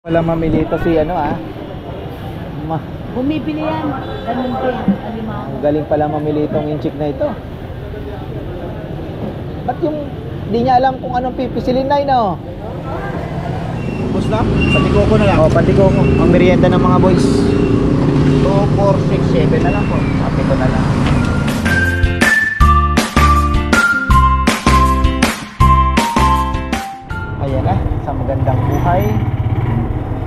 Wala mamili ito si ano Ma Bumibili yan. Ganun din. Alimango. ang galing pala mamili itong inchik na ito. Ba't yung di niya alam kung anong pipisilin na no? Boss lang, patigoko na lang. O, patigo mo. Ang merienda ng mga boys. 2, 4, 6, 7 na lang po. Sabi ko na lang. Ayan na, sa magandang buhay.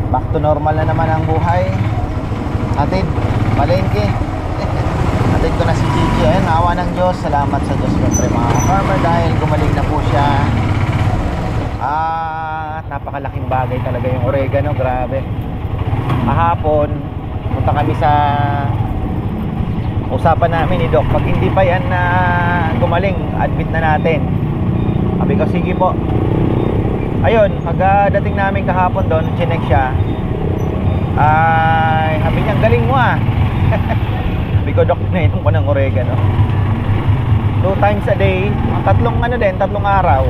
Back to normal na naman ang buhay. Atid, palengke. Atid ko na si Gigi. Ayan, awa ng Diyos. Salamat sa Diyos syempre mga farmer dahil gumaling na po siya. Napakalaking bagay talaga yung oregano. Grabe. Kahapon, punta kami sa usapan namin ni Doc. Pag hindi pa yan na gumaling, admit na natin. Sabi ko, sige po. Ayun, pagdating namin kahapon doon, chinek siya. Ay, sabi niya, galing mo ah. Sabi ko, Doc, nainom ko ng oregano. 2 times a day, tatlong araw.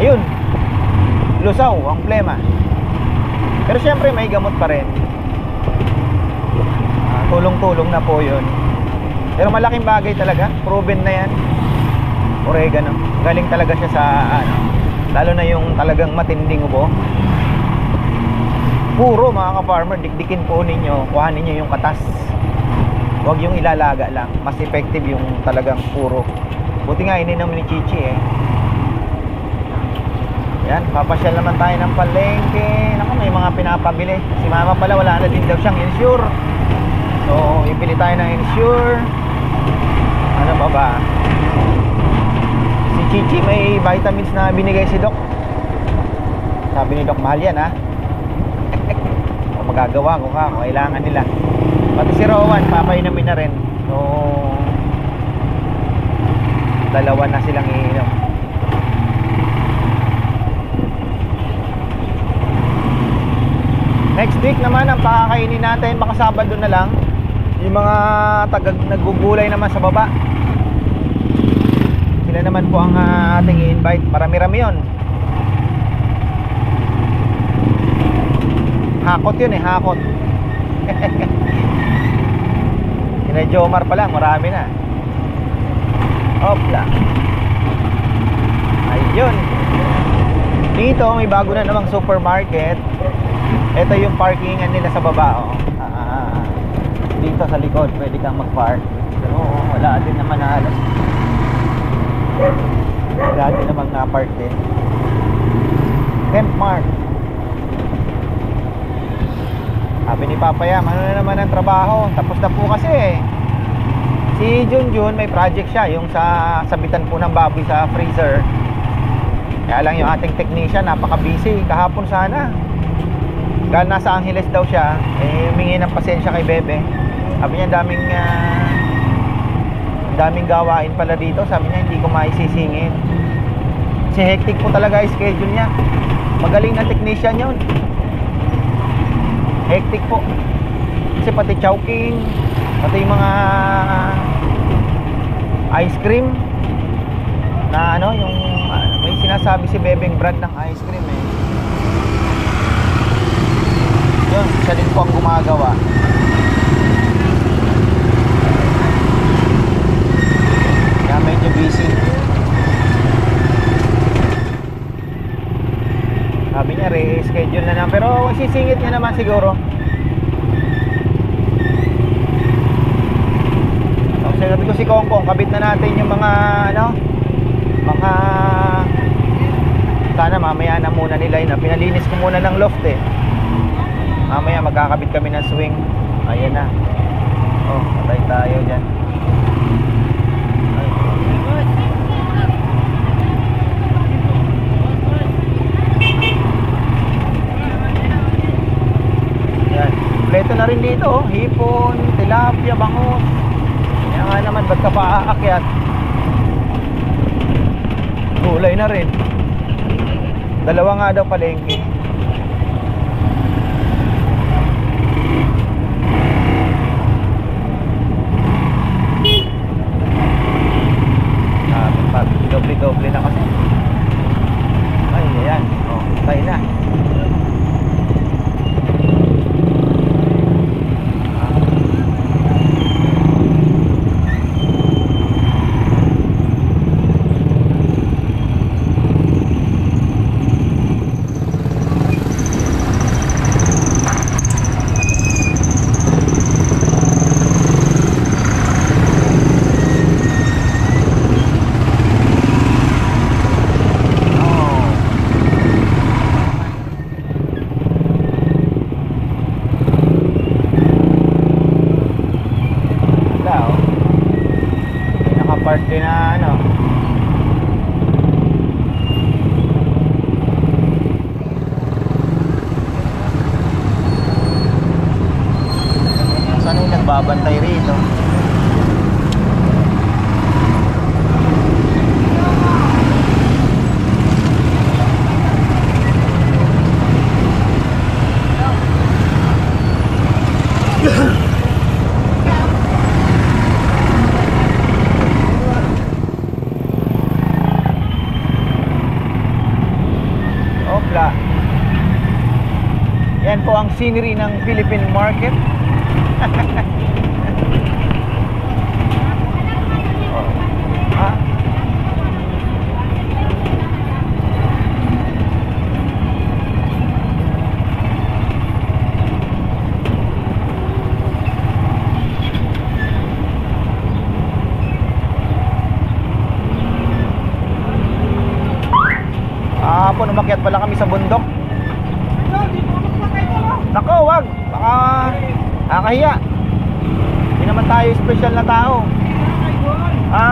Ayun, lusaw ang plema. Pero syempre may gamot pa rin. Tulong-tulong na po yun. Pero malaking bagay talaga, proven na yan. Oregano, galing talaga siya sa lalo na yung talagang matinding ubo. Puro mga ka-farmer, dikdikin po ninyo, kuhanin ninyo yung katas. Huwag yung ilalaga lang. Mas effective yung talagang puro. Buti nga ininom ni Chichi eh. Yan, papasyal naman tayo ng palengke. Naku, may mga pinapabili. Si mama pala wala na din daw siyang insure. So, ipili tayo ng insure. Ano ba ba? Si Chichi may vitamins na binigay si Doc. Sabi ni Doc, mahal yan ha. Magagawa ko ka kung kailangan nila. Pati si Rowan, papainumin na rin. So, dalawa na silang iinom. Next week naman ang pakakainin natin, baka Sabado na lang. Yung mga naggugulay naman sa baba, sila naman po ang ating i-invite. Marami-rami yun. Hakot yun eh, hakot. Sina Jomar pala, marami na. Hopla. Ayun. Dito may bago na namang supermarket. Ito yung parkingan nila sa baba oh. Dito sa likod pwede kang mag-park. Pero wala din naman na halos. Wala din naman na-park din. Kent Mart. Sabi ni Papayam, ano na naman ang trabaho? Tapos na po kasi eh. Si Junjun may project siya, yung sa sabitan po ng baboy sa freezer. Kaya lang yung ating technician napaka-busy. Kahapon sana dahil nasa Angeles daw siya, eh humingi ng pasensya kay Bebe. Sabi niya daming gawain pala dito. Sabi niya hindi ko maisisingit. Kasi hectic po talaga yung schedule niya. Magaling na technician yun. Hectic po. Kasi pati chowking, pati yung mga ice cream na yung may sinasabi si Bebeng brand ng ice cream eh. Yun, siya din po ang gumagawa. Kaya medyo busy. Sabi niya, re-schedule na naman. Pero sisingit niya naman siguro. So, sabi ko si Kongkong, kabit na natin yung mga mga sana mamaya na muna nila yun. Pinalinis ko muna ng loft eh. Mamaya magkakabit kami ng swing. Ayan na. Oh, patay tayo dyan. Yan. Kompleto na rin dito oh. Hipon, tilapia, bangus. Kaya nga naman, ba't ka pa aakyat? Gulay na rin. Dalawa nga daw palengke. Doble-doble na kasi. Ay, ayan. Oh, tayo na. nagbabantay rito. Opla. Yan po ang scenery ng Philippine market. Oh. Ha? Hapon umakyat pala kami sa bundok. Nako, wag. Baka nakakahiya. Hindi naman tayo special na tao. Ha?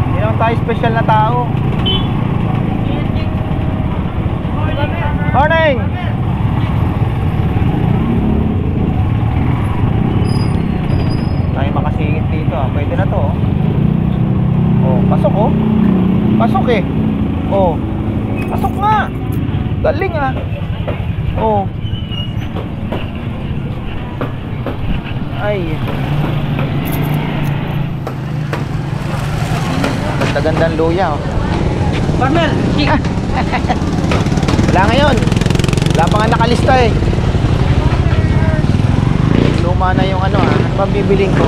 Hindi naman tayo special na tao. Morning! Tayo makasingit dito. Pwede na to. Oh, pasok oh. Pasok eh. Oh. Pasok nga. Galing ah. Oh. Ay. Ganda-gandang luya oh. Farmer, Wala ngayon. Wala pa nga nakalista eh. Luma na yung ano ah. Ano bang bibiling ko?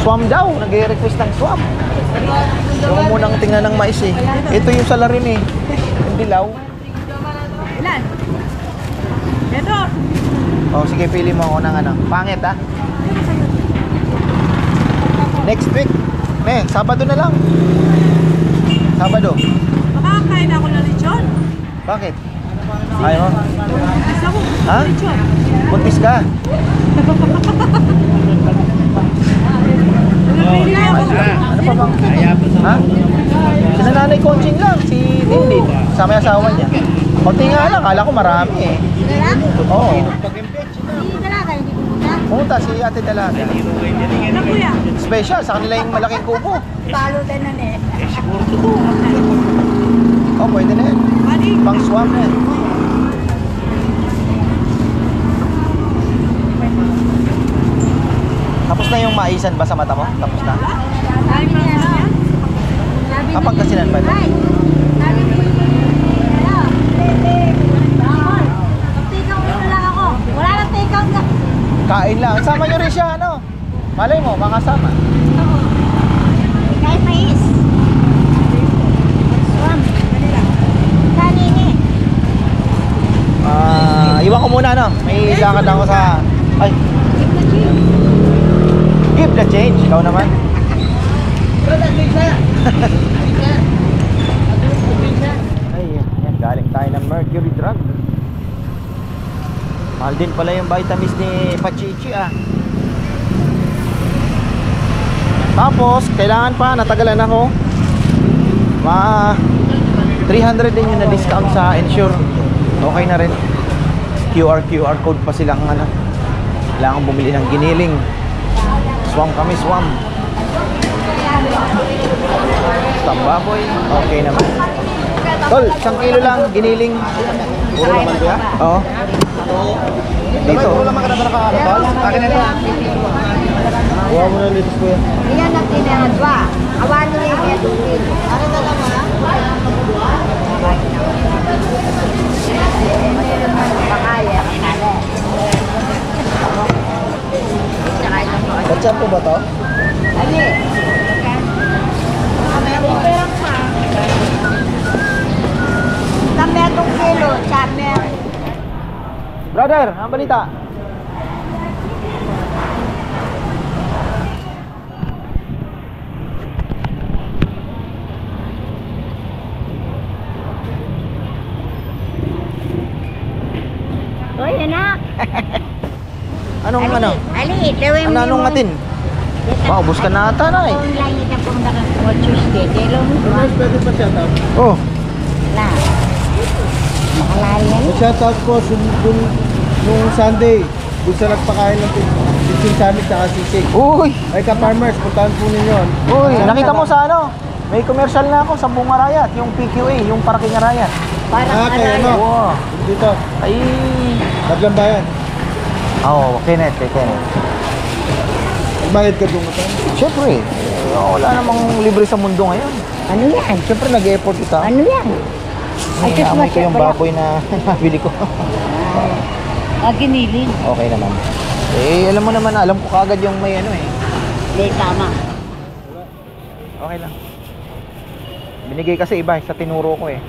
Swam daw. Nag-request ng swam. Huwag mo munang tingnan ng mais eh. Ito yung salarin eh. Yung dilaw. ilan? Pedro. Oh, sige, pili mo ako ng ano. Pangit ah. Next week. Sabado na lang. Sabado. Makakain ako ng lechon. Bakit? Ayaw mo? Gusto ko. Ha? Lechon. Buntis ka? Pili ako. Ano pa bang? Ha? Si Nanay Conching lang. Si Dindin. Kasama yung asawa niya. Kunti nga lang. Kala ko marami eh. Oo. Pumunta si Ate Dalaga. Ano kuya? Special. Sa kanila yung malaking kubo. Palo din na eh. Oh, pwede na yan. Mali. Pang swam na yan. Tapos na yung maisan ba sa mata mo? Tapos na? Kapag kasinan ba ito? Kain lang. Sama nyo rin siya, ano? Malay mo, makasama. Kahit mais. Swam. Kanini. Iwan ko muna, no? May lakad ako sa... Ay, give the change. Ikaw naman. Ay, yan. Galing tayo ng Mercury Drug. Mahal din pala yung vitamins ni Pachichi ah. Tapos, kailangan pa, natagalan ako. 300 din yung na-discount sa Ensure. Okay na rin. QR code pa silang ano. Kailangan bumili ng giniling. Swam kami, swam. Tambaboy, okay naman. Tol, 1 kilo lang, giniling. Puro naman ba? Oo. Dito. Puro naman ka na nakakaratal? Akin na lang. Huwag mo na litis ko yan. Iyan ang tinadwa. Awan nyo yung mga dukil. Ano na naman? Pakaya. Kacang po ba to? Ali. Perang pa. Tametong kilo. Samer. Brother, ang balita? Hoy, anak. Anong ano? Ali, dawin mo. Anong atin? Wow, ubos ka na ata na eh. Online ito pong Tuesday. Delo mo. Pwede pa shout out? Oh, Na. Makalala yan. Shout out ko nung Sunday. Doon sa nagpakain ng Sisig Summit tsaka Sisig. Uy! Ay ka-farmers, puntahan po ninyo. Uy! Nakita mo sa ano? May commercial na ako sa Bunga Rayat, yung PQA, yung Paraking Rayat. Ah, kaya ano? Wow! Dito, Ay! Naglambayan. Oo, Kenneth, kay Kenneth. Bayad ka doon ka. Siyempre, wala namang libre sa mundo ngayon. Ano yan? Siyempre, nag-effort ito. Ano yan? Ay, Ay, naamoy ko yung pala. baboy na nabili ko. Ginilin. Okay naman. Eh, alam mo naman, alam ko kagad yung may ano eh. Hindi, tama. Okay lang. Binigay kasi iba sa tinuro ko eh.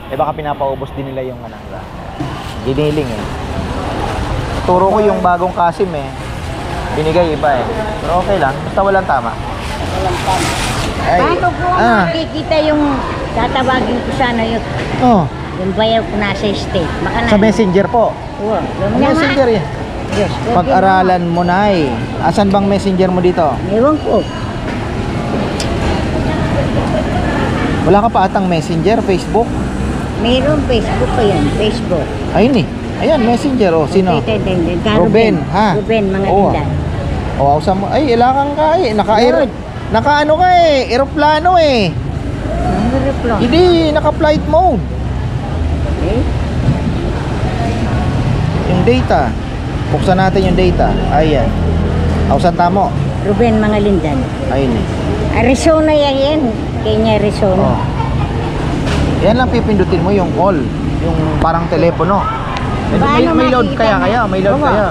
Eh baka pinapaubos din nila yung ano. Giniling eh. Turo ko yung bagong Kasim eh. Binigay iba eh. Pero okay lang, basta walang tama. Ay, Paano po makikita yung tatawagin ko sana yun? Oh, Yung bayaw ko nasa state. Baka sa messenger po. Oo. Yung Messenger yan. Yes. Pag-aralan mo na eh. Asan bang messenger mo dito? Ewan ko. Wala ka pa atang messenger, Facebook? Mayroon Facebook pa yan. Facebook. Ayun eh. Ayan, messenger oh. Sino? Ruben, ha? Ruben, mga Oo. linda. O, awsa mo. Ay, ilangan ka eh. Naka-ano ka eh. Aeroplano eh. Ano reply? Hindi, naka-flight mode. Eh? Yung data. Buksan natin yung data. Ayan. Awsan tamo. Ruben, mga lindan. Ayun eh. Arizona yan. Kenya, Arizona. Oh. Yan lang pipindutin mo yung call. Yung parang telepono. May load kaya kaya? May load Oo. kaya?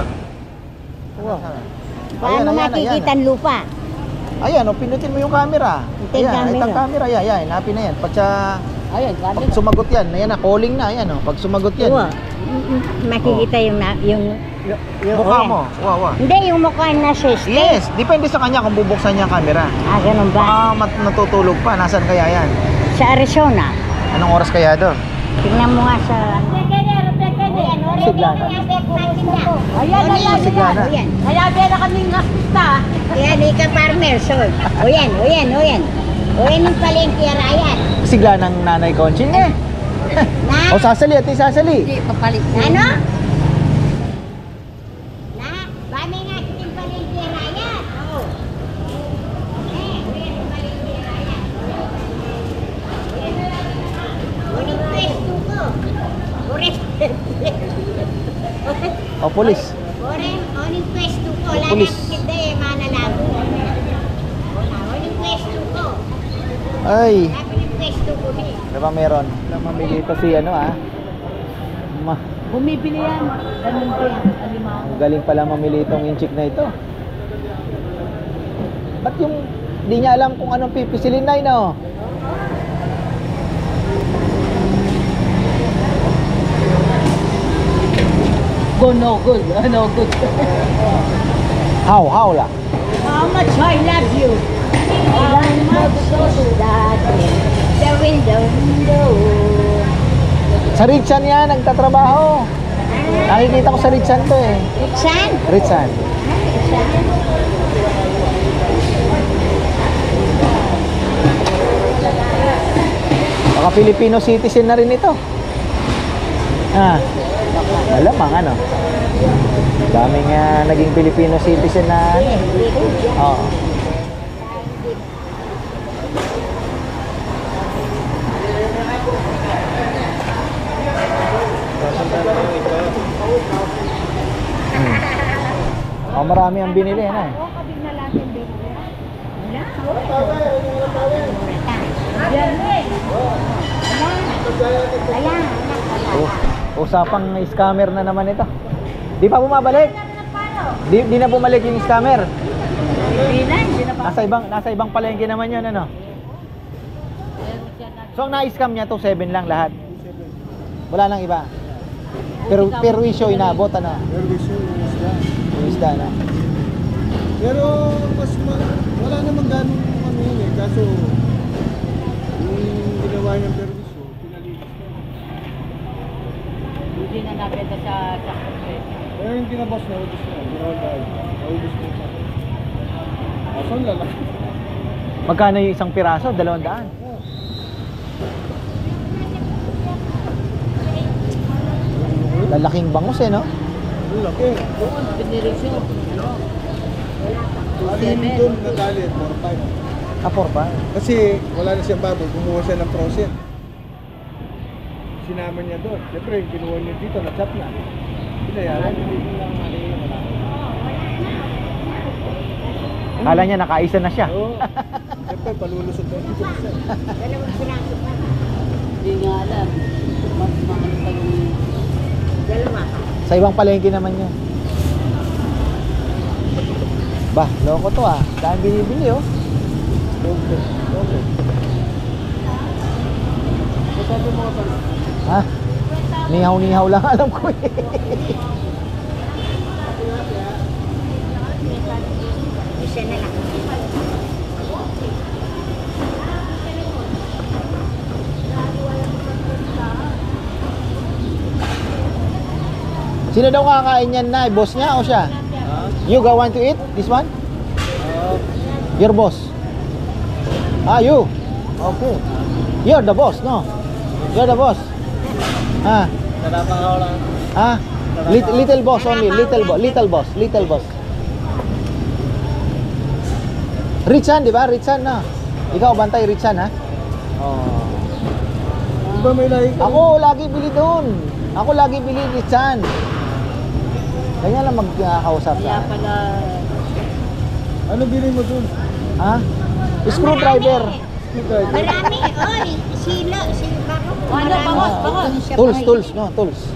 Oo. Ayan, Paano ayan, makikita ang lupa? Ayan, o, pindutin mo yung camera. Ito yung camera. Itang camera. Ayan, happy na yan. Ayun, Pag sumagot yan, ayan na, calling na. Ayan o, pag sumagot yan. Oo. Makikita yung Mukha ayan. mo. Wow. Hindi, yung mukha na sa state. Yes, depende sa kanya kung bubuksan niya ang camera. Ah, ganun ba? Baka natutulog pa. Nasaan kaya yan? Sa Arizona. Anong oras kaya doon? Tingnan mo nga sa... Siglana. Ayan. Siglana. Ayan. Kaya na kaming nakita. Ayan, ika farmer, soy. O yan. O yan yung palengke, ayan. Sigla ng nanay Conching eh. Na? O sasali at sasali. Papalit. Ano? Na? Bami nga yung palengke, ayan. Oo. Ayan yung palengke, ayan. Uling pwesto ko. O pulis. Uling pwesto ko. O, Wala pulis. na kita eh, manalago. Uling pwesto ko. Ay, Uling pwesto ko eh. ano ba meron? Mamili ito si ano ah. Bumibili yan. Ganun din. Alimaw. Ang galing pala mamili itong inchik na ito. Ba't yung di niya alam kung anong pipisilin na no? Go no good. No good. How la? How much I love you. How much that the window. Sa Richan yan, nagtatrabaho. Nakikita ko sa Richan to eh. Saan? Richan. Baka Filipino citizen na rin ito. Ah, malamang ano. Daming naging Filipino citizen na ano. Oo. Oh, marami ang binili na eh. Usapang scammer na naman ito. Di pa bumabalik? Di na bumalik yung scammer. Nasa ibang palengke naman yun, ano? So, ang na-scam niya to 7 lang lahat. Wala nang iba. Pero perwisyo inabot, ano? Yung isda, no? Pero wala namang ganun ano yun eh. Kaso yung ginawa niyang perwisyo, pinalipas na. Hindi na nabenta sa Pero yung kinabas na ubus na. Naubos na siya. Asan lalaki? Magkano yung isang piraso? 200. Lalaking bangus eh, no? Ang laki. Doon, pinirisyo. Ano? Ano yung doon nagalit? 4-5. Apor ba? Kasi wala na siyang baboy, kumuha siya ng frozen. Sinama niya doon. Siyempre, kinuha niya dito, na-chop na. Pinayaran. Kala niya nakaisa na siya. Oo. Siyempre, palulusot na dito. Dalawang pinaso pa. Hindi nga alam. Mas makano pa yung... Dalawa pa. Sa ibang palengke naman yun. Bah, loko to ah. Dahil binibili oh. Okay. Okay. Masabi mo ka pala. Ha? Nihaw-nihaw lang alam ko eh. Isa na lang. Sino daw kakain yan na? Boss niya o siya? You want to eat this one? Your boss? Ah, you? Okay. You're the boss, no? You're the boss. Ah. Ah? Little boss only. Little boss. Little boss. Richan, di ba? Richan, na. Ikaw bantay Richan, ha? Oh. Di ba may lahi ka? Ako lagi bili doon. Ako lagi bili Richan. Kanya lang magkakausap Kaya sa. pala... Ano bili mo dun? Ha? Screwdriver. Marami. Oy, sila. Ano, bangos. Tools, no, tools.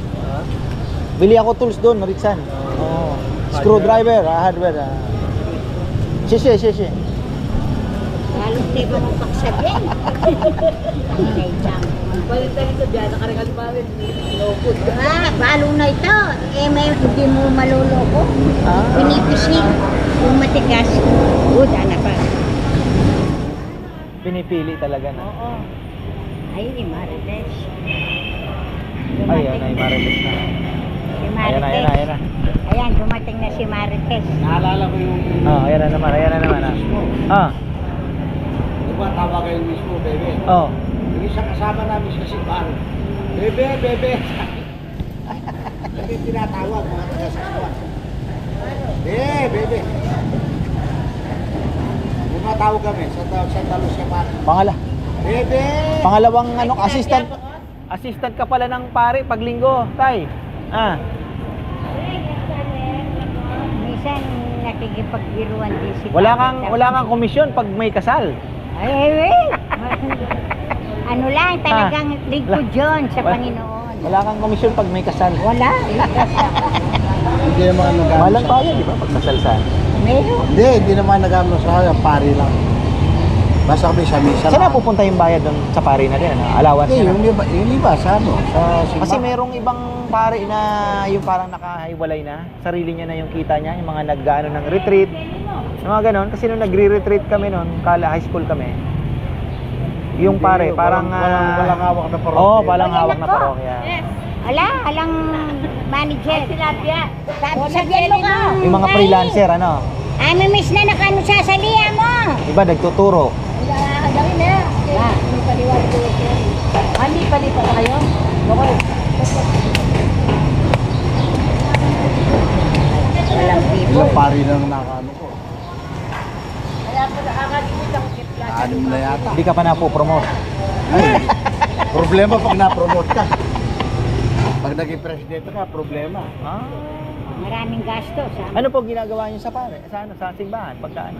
Bili ako tools doon, Richan. Oh. Screwdriver, hardware. Sisi. Halos di ba magpaksabihin? Balik-talik sa biya, nakaringal pa rin. No good. Balo na ito. Eh, may hindi mo maluloko. Ah. Pinipisil. Kung matigas, good, anak pa. Pinipili talaga na. Oo. Ayun, ni Marites. Ayan, ay Marites na. Si Ayan Marites. na. Ayan, dumating na si Marites. Naalala ko yung... Oh, ayan na naman. Ah. Di ba tawa kayo mismo, bebe? Oh. Yung isang kasama namin sa simbahan. Bebe! Sabi tinatawag mga taga-saswan. Bebe! Tumatawag kami sa talos siya pa. Bebe! Pangalawang assistant ka pala ng pare pag linggo, tay. Ah. Minsan, nakikipagbiruan din si Wala kang komisyon pag may kasal. Ay. Ano lang, talagang lingkod yun sa Panginoon. Wala kang komisyon pag may kasal. Wala. Hindi naman nagamit Walang bayad, di ba? Pag kasal sa. Meron. Hindi naman nagamit sa kanya, pari lang. Basta kami sa misa Saan napupunta yung bayad doon sa pare na din? Ano? Allowance Hindi, na. yung iba sa ano, sa simbahan. Kasi merong ibang pare na yung parang nakahiwalay na. Sarili niya na yung kita niya. Yung mga nag-ano ng retreat. Yung mga ganon. Kasi nung nagre-retreat kami noon, high school kami. Yung pare, parang... walang hawak na parokya. Oo, walang hawak na parokya. Alang manager. Sabihan mo ka. Yung mga freelancer, ano? Miss na nakano sa saliya mo. Iba, nagtuturo. Hindi pa kayo? Okay. Walang people. Ilang pari lang nakaano ko. Kaya po nakakalimit ako kay Plaza. Anim na yata. Hindi ka pa napopromote. Problema pag na-promote ka. Pag naging presidente ka, problema. Ah. Maraming gastos. Ano po ginagawa niyo sa pare? Sa simbahan? Pagkaan?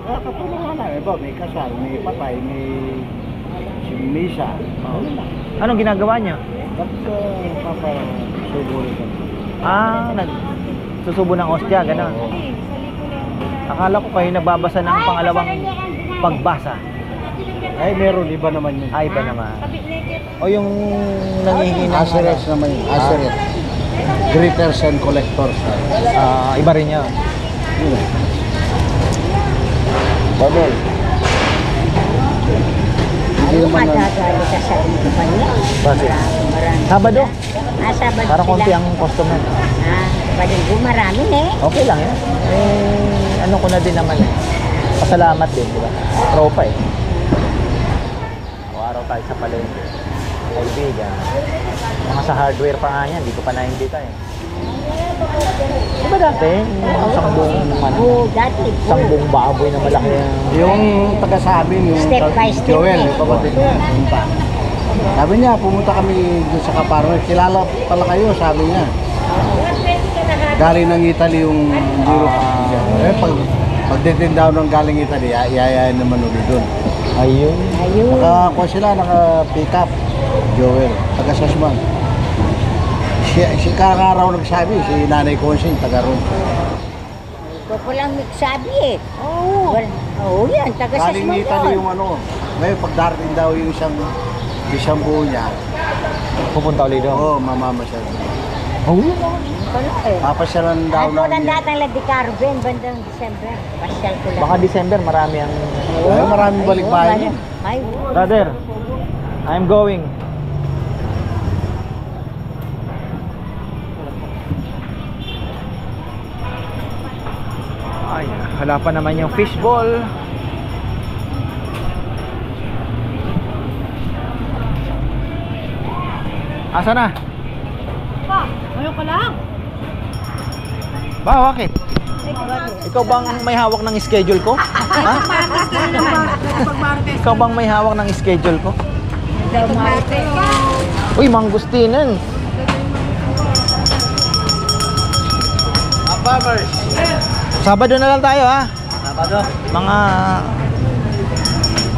Kapatulungan na. Iba, may kasal, may patay, may misa. Anong ginagawa niyo? Papasubo rin kami. Nagsusubo ng ostya, gano'n. Akala ko kayo nagbabasa ng pangalawang pagbasa. Ay, meron. Iba naman yun. Ay, iba naman. O yung nangihingi ng... Aseret naman yun. Aseret. Greeters and collectors. Iba rin yun. Babol. Hindi naman na... Madadalo ka sa kumpanya. Bakit? Marami. Sabado? Sabado Para konti sila. ang customer. Palinggo marami na eh. Okay lang yan. Ano ko na din naman eh. Pasalamat din, di ba? Tropa eh. Araw-araw tayo sa palengke. Kaibigan. Mga sa hardware pa nga yan, dito pa na hindi tayo. Diba dati? Yung isang buong ano? Oo, dati. Isang buong baboy na malaki yan. Yung taga sa amin, yung Step by step Joel, eh. yung kapatid niya. yung pa. Sabi niya, pumunta kami doon sa Kaparmer. Kilala pala kayo, sabi niya. Galing ng Italy yung Europe. Pagtitindaw ng galing Italy, iayayain naman ulit doon. Ayun. Ayun. Nakakuha sila, naka-pick up. Joel, taga Sasman. Si kakaraw nagsabi, si Nanay Consing, taga ron. Ikaw po lang nagsabi eh. Oo. Oo yan, taga sa Galing Italy yung ano. Ngayon, pag darating daw yung isang buo niya, Pupunta ulit doon. oo, mamamasyal. Oh, yun. Pala eh. Papasyalan daw At po namin. datang lang di Carben, bandang December. Pasyal ko lang. Baka December marami ang... Ay, maraming balikbayan yun. Ay, Brother, I'm going. Ay, wala pa naman yung fishball. Asa na? Ayaw ka lang. Ba, bakit? Ikaw bang may hawak ng schedule ko? Ha? Ikaw bang may hawak ng schedule ko? Uy, manggustinan. Farmers! Sabado na lang tayo, ha? Sabado? Mga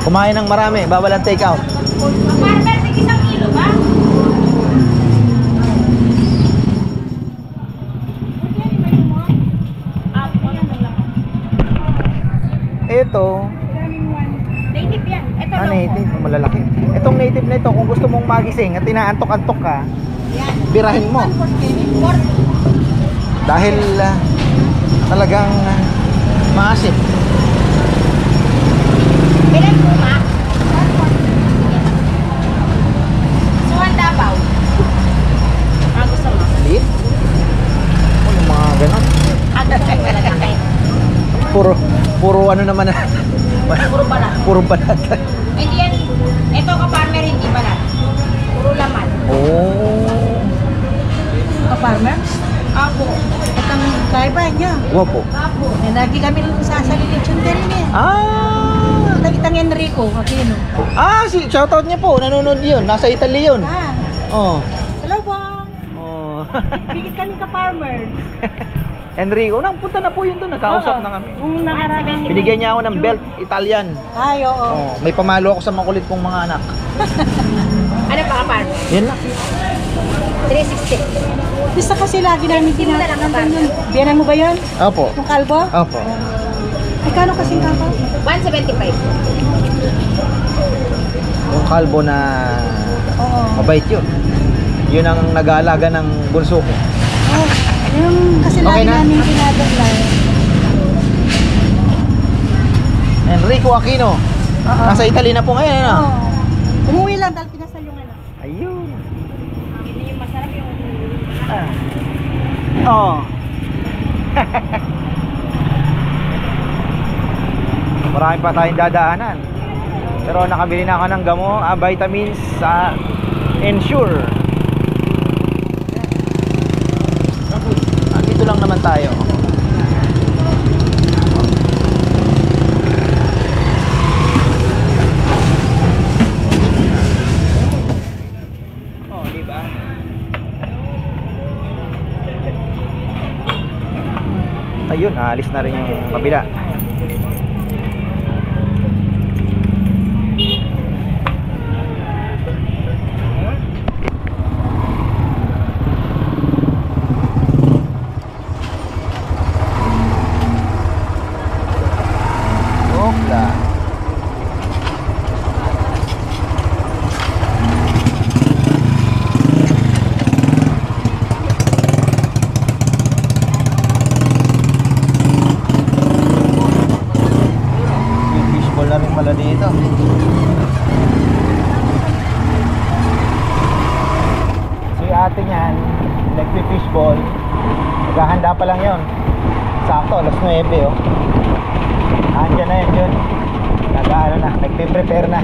kumain ng marami, bawal ang take out. Partner, tig isang kilo ba? Ito, Native yan. Ito lang. native, malalaki. Itong native na ito, kung gusto mong magising at tinaantok-antok ka, birahin mo. Dahil talagang maasim. Bilan po, ma? Suwan Davao. Gusto mo? Liit. O, yung mga ganon. Malalaki. Puro ano naman na. Puro balat. Puro balat. Hindi yan. Ito ka-farmer, hindi balat. Puro laman. Oh. Ka-farmer? Apo. Itang kaiba niya. Wapo. Apo. Lagi kami sasalilin siya din eh. Ah! Itang Enrico, Aquino. Si shoutout niya po. Nanonood yun. Nasa Italy yun. Oh. Hello, bang. Oh. Bigit kami ka-farmer. Enrico, punta na po yun doon. Nakausap na kami. Kung nakaraan. Binigyan niya ako ng belt, Italian. Ay, oo. Oh, may pamalo ako sa makulit kong mga anak. Ano pa ka-farmer? Yan lang. 360. Basta kasi lagi namin tinatanong yun. Biyanan mo ba yun? Opo. Yung kalbo? Opo. Ikano kasing kalbo? 175. Yung kalbo na Oo. mabait yun. Yun ang nag-aalaga ng bunso ko. Oh, yung kasi Okay lagi na? namin tinatanong. Enrico Aquino. Oo. Nasa Italy na po ngayon, ano? Oo. Umuwi lang dahil pinasal yung ano. Ayun. Hindi yung masarap yung Oh. Marami pa tayong dadaanan. Pero nakabili na ako ng vitamins sa Ensure. Andito lang naman tayo. Oh, di ba? Ayun, naalis na rin yung kabila. Opla. May fishball na rin pala dito. So yung ate niyan, nagpi-fishball. Maghahanda pa lang yon. Sakto, alas 9 oh. Andiyan na yun yun. Nag-ano na, nagpe-prepare na.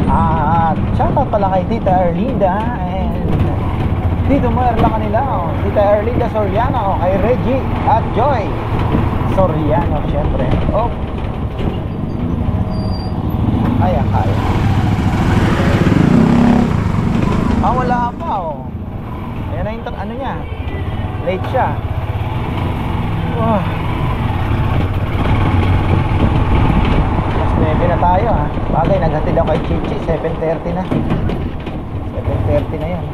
At shoutout pala kay Tita Erlinda and Dito mo lang kanila, oh. Tita Erlinda Soriano, kay Reggie at Joy Soriano, syempre. Oh. Kaya. Wala pa, oh. Ayan na yung ano niya. Late siya. Oh. Mas 9 na tayo, ha. Bagay, naghatid ako kay Chichi. 7:30 na. 7:30 na yan.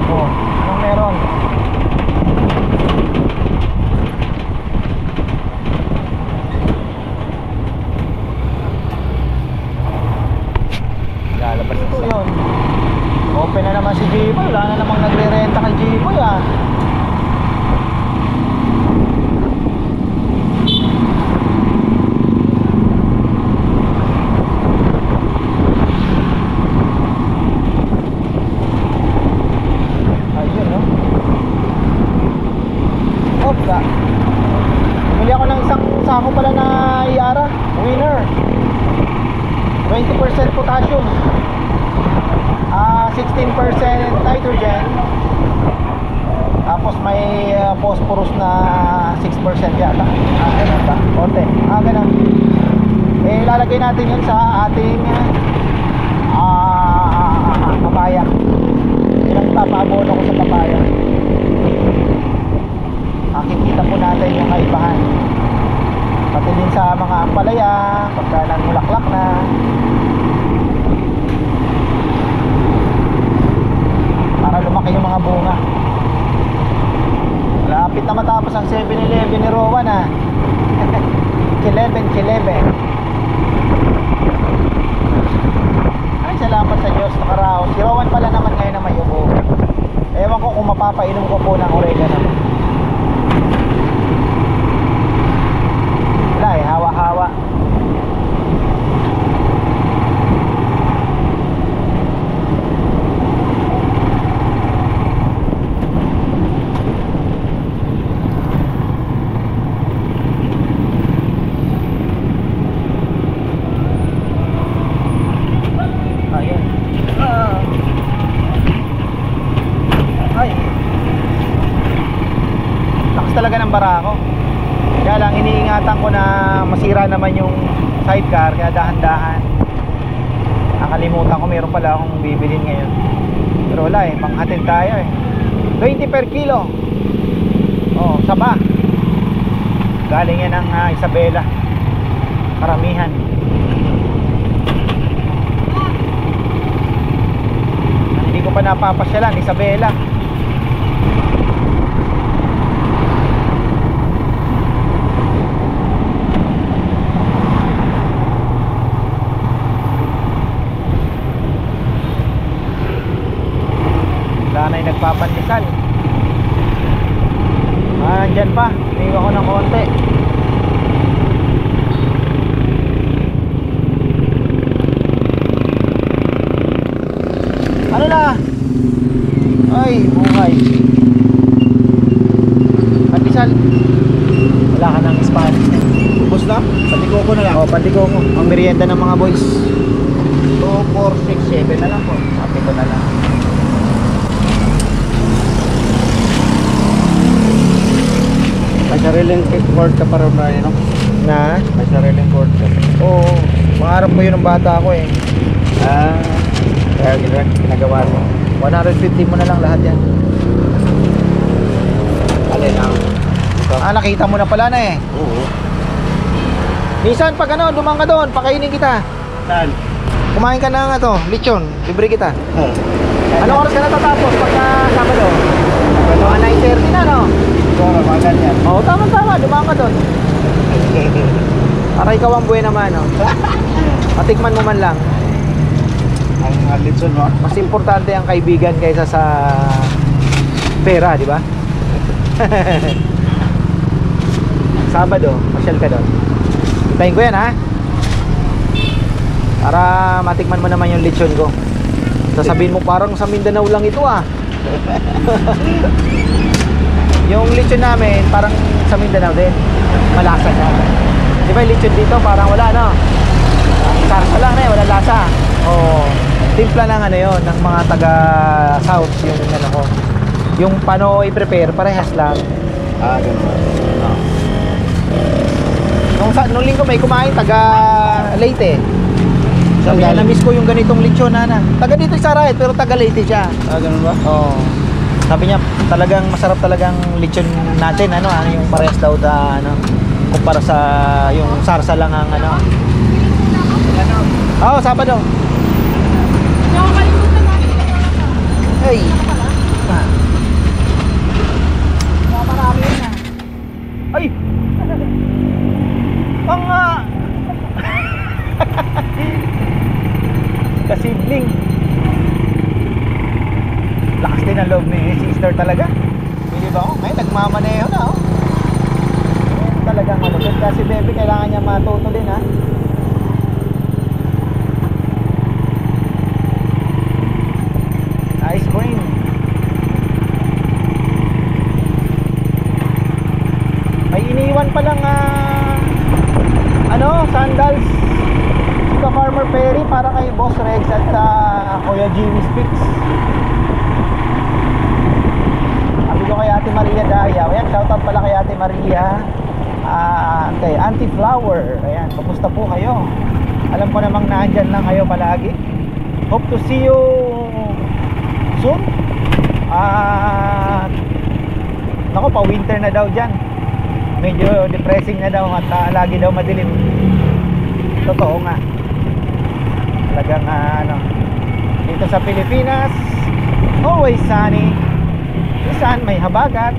Oh, anong meron? Lalabas ito yun. Open na naman si Jiboy. Wala na namang nagre-renta kay Jiboy, ah. Ayun, no? Opsa. Bumili ako ng isang sako pala na Iara Winner. 20% potassium, 16% nitrogen, tapos may phosphorus na 6% yata. Ganun ba? Konti. Ganun. Ilalagay natin yun sa ating papaya. Ilang papabono ko sa papaya. Makikita po natin yung kaibahan. Pati din sa mga ampalaya, pagka nagmulaklak na. Para lumaki yung mga bunga. Malapit na matapos ang 7-Eleven ni Rowan, ha. Kileben. Ay, salamat sa Diyos, nakaraos. Si Rowan pala naman ngayon na may ubo. Ewan ko kung mapapainom ko po ng oregano. Wala eh, hawa-hawa. Ayun. Ay. Lakas talaga ng barako. Kaya lang iniingatan ko na masira naman yung sidecar, kaya dahan-dahan. Nakalimutan ko meron pala akong bibilin ngayon. Pero wala eh, panghatid tayo eh. 20 per kilo. Oh, saba. Galing yan ng Isabela. Karamihan. Hindi ko pa napapasyalan, Isabela. Sana'y nagpapandesal. Andyan pa, tingin ko ng konti. Ano na? Ay, bukay. Pandesal. Wala ka ng Spanish. Ubus na? Patikoko na lang. O, pandikoko. Ang merienda ng mga boys. 2, 4, 6, 7 na lang po. Sabi ko na lang. May sariling board ka pa rin na yun, no? Na? May sariling board ka. Oo, pangarap ko yun ng bata ko eh. Kaya ginagawa mo. 150 mo na lang lahat yan. Alin lang. Nakita mo na pala na eh. Oo. Minsan pag dumang ka doon, pakainin kita. Saan? Kumain ka ng lechon, libre kita. Anong oras ka natatapos pagka Sabado? Mga 9:30 na, no? Siguro, mga ganyan. Oo, tama, dumang ka doon. Para ikaw ang buhay naman, no? Matikman mo man lang. Ang litson mo. Mas importante ang kaibigan kaysa sa pera, di ba? Sabado, masyal ka doon. Hintayin ko yan, ha? Para matikman mo naman yung lechon ko. Sasabihin mo parang sa Mindanao lang ito, ah. Yung lechon namin, parang sa Mindanao din. Malasa siya. Di ba yung lechon dito, parang wala, no? Sarsa lang na walang lasa. Oo. Timpla lang ano yun, ng mga taga South, yung ano ko. Yung paano i-prepare, parehas lang. Ganun. Nung linggo may kumain, taga Leyte. Sabi niya, na-miss ko yung ganitong lechon, Nana. Taga dito sa Arayat, pero taga Leyte siya. Ganun ba? Oo. Sabi niya, talagang masarap talagang lechon natin, ano yung parehas daw da, ano, kumpara sa yung sarsa lang ang ano. Oo, Sabado. Hey. Marami yun na. Ay. Mga kasidling. Lakas din ang loob ni sister talaga. Hindi ba ako? Ngayon nagmamaneho na oh. Talagang malusot kasi baby, kailangan niya matuto din ha. Ice cream. May iniwan pa lang sandals si Farmer Perry para kay Boss Rex at Kuya Jimmy Speaks. Sabi ko kay Ate Maria Daya. Ayan, shoutout pala kay Ate Maria, kay Auntie Flower. Ayan, kamusta po kayo? Alam ko namang naandyan lang kayo palagi. Hope to see you soon. Nako, pa winter na daw dyan. Medyo depressing na daw at lagi daw madilim. Totoo nga. Talagang dito sa Pilipinas, always sunny. Minsan may habagat.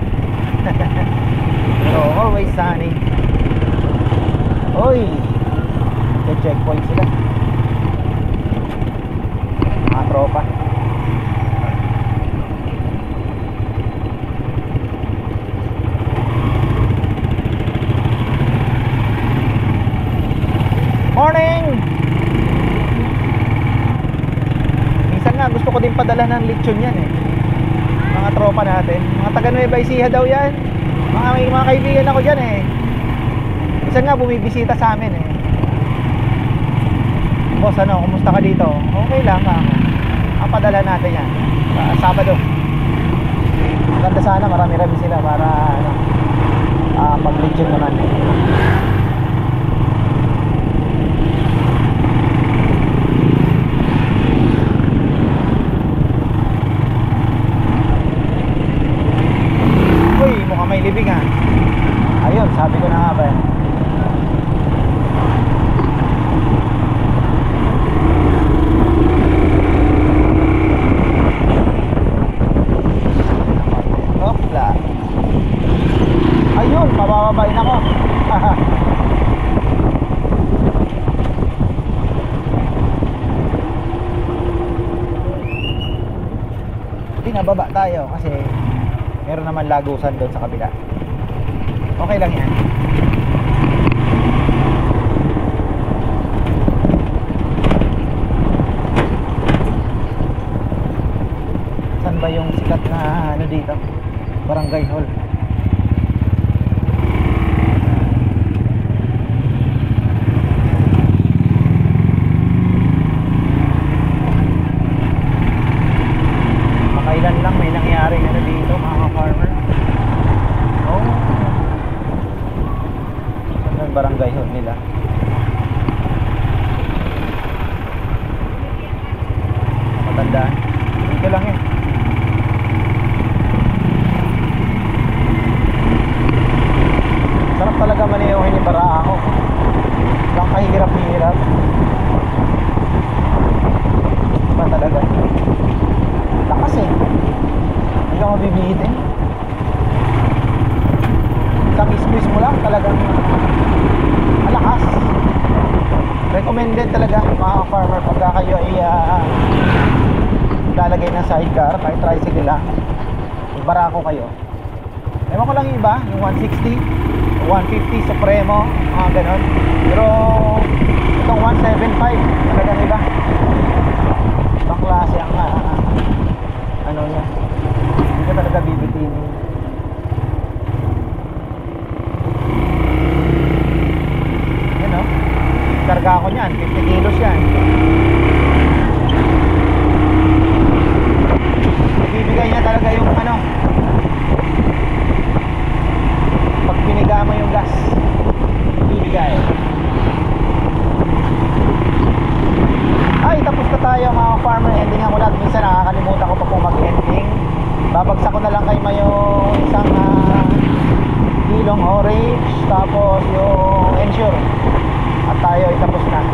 Pero always sunny. Oy, checkpoint sila. Mga tropa. Morning! Minsan nga gusto ko din padala ng lechon yan eh. Mga tropa natin. Mga taga Nueva Ecija daw yan. May mga kaibigan ako dyan eh. Minsan nga bumibisita sa amin eh. Boss, kumusta ka dito? Okay lang ako. Padala natin yan. Sabado. Maganda sana, marami-rami sila para pag-lechon naman eh. May libing ayun, sabi ko na nga ba opla, ayun, pabababain ako. Hindi, nababa tayo kasi meron naman lagusan doon sa kabila. Okay lang yan. Saan ba yung sikat na dito? Barangay Hall. Makailan lang may nangyaring dito mga farmer. Oh, saan yung barangay hall nila? Matandaan. Dito lang eh. Sarap talaga maniyahin ni Barako. Lang kahirap-hirap. Iba talaga. Lakas eh. Hindi ka mabibihitin. Isang squeeze mo lang talagang malakas. Recommended talaga mga farmer pagka kayo ay lalagay ng sidecar, kahit tricycle lang, Barako kayo. Ewan ko lang yung iba, yung 160, 150 Supremo, mga ganon. Pero itong 175 talagang iba. Ibang klase ang ano niya. Hindi ka talaga bibitinin. karga ko niyan, 50 kilos yan. Ibibigay niya talaga yung ano, pag piniga mo yung gas, ibibigay. Ay, tapos na tayo mga farmer. Ending ako lahat. Minsan nakakalimutan ko pa po mag-ending. Babagsak ko na lang kay Mayo isang kilong orange, tapos yung ensure, at tayo ay tapos na.